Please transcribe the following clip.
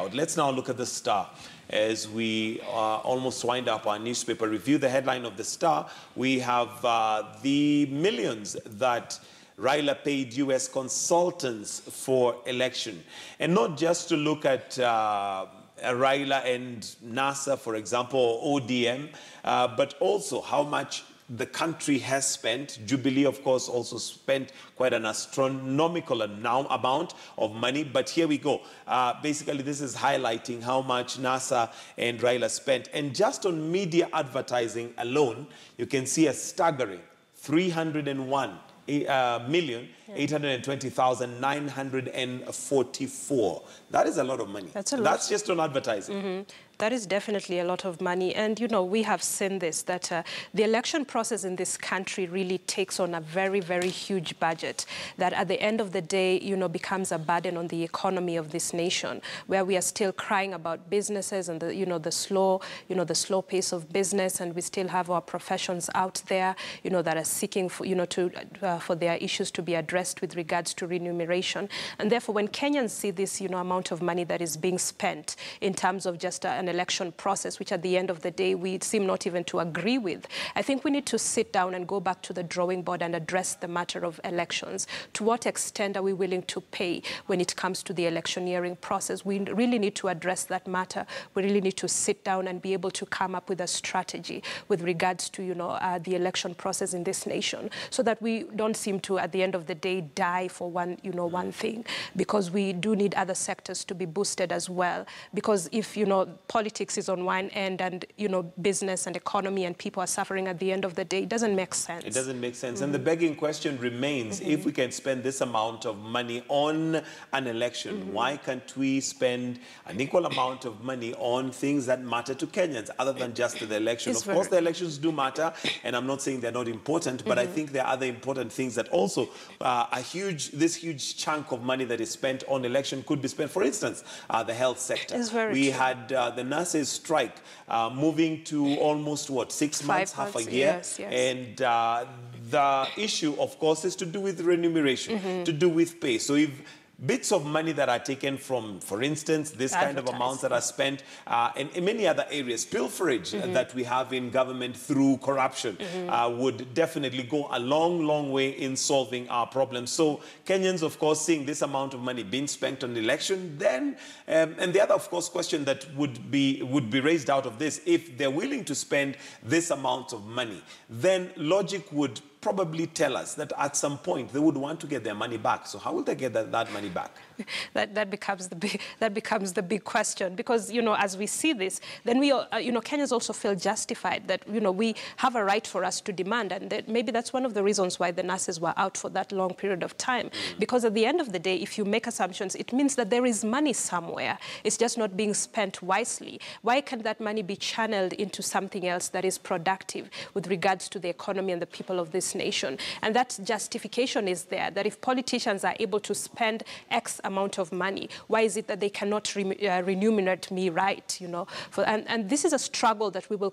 out. Let's now look at the Star. As we almost wind up our newspaper review, the headline of the Star, we have the millions that Raila paid U.S. consultants for election. And not just to look at Raila and NASA, for example, or ODM, but also how much the country has spent. Jubilee, of course, also spent quite an astronomical amount of money. But here we go. Basically, this is highlighting how much NASA and Raila spent. And just on media advertising alone, you can see a staggering 301,820,944. That is a lot of money. That's a lot. That's just on advertising. Mm-hmm. That is definitely a lot of money. And, you know, we have seen this, that the election process in this country really takes on a very, very huge budget that at the end of the day, you know, becomes a burden on the economy of this nation, where we are still crying about businesses and, the slow pace of business. And we still have our professions out there, you know, that are seeking for, for their issues to be addressed with regards to remuneration. And therefore, when Kenyans see this, amount of money that is being spent in terms of just an election process, which at the end of the day we seem not even to agree with, I think we need to sit down and go back to the drawing board and address the matter of elections. To what extent are we willing to pay when it comes to the electioneering process? We really need to address that matter. We really need to sit down and be able to come up with a strategy with regards to, the election process in this nation, so that we don't seem to, at the end of the day, die for one thing, because we do need other sectors to be boosted as well. Because if, politics is on one end and, business and economy and people are suffering at the end of the day, it doesn't make sense. It doesn't make sense. And the begging question remains, if we can spend this amount of money on an election, why can't we spend an equal amount of money on things that matter to Kenyans, other than just the election? Of course, the elections do matter, and I'm not saying they're not important, but I think there are other important things that also this huge chunk of money that is spent on election could be spent. For instance, the health sector. We had the nurses strike moving to almost, 6 months, half a year. Yes, yes. And the issue, of course, is to do with remuneration, to do with pay. So if bits of money that are taken from, for instance, this kind of amounts that are spent in many other areas, pilferage that we have in government through corruption would definitely go a long, long way in solving our problems. So Kenyans, of course, seeing this amount of money being spent on election, then, and the other, of course, question that would be raised out of this, if they're willing to spend this amount of money, then logic would probably tell us that at some point they would want to get their money back. So how will they get that money back? That becomes the big question, because as we see this, then we Kenyans also feel justified that we have a right for us to demand, and that maybe that's one of the reasons why the nurses were out for that long period of time, because at the end of the day, if you make assumptions, it means that there is money somewhere. It's just not being spent wisely. Why can't that money be channeled into something else that is productive with regards to the economy and the people of this nation? And that justification is there, that if politicians are able to spend X amount of money, why is it that they cannot remunerate me right, and this is a struggle that we will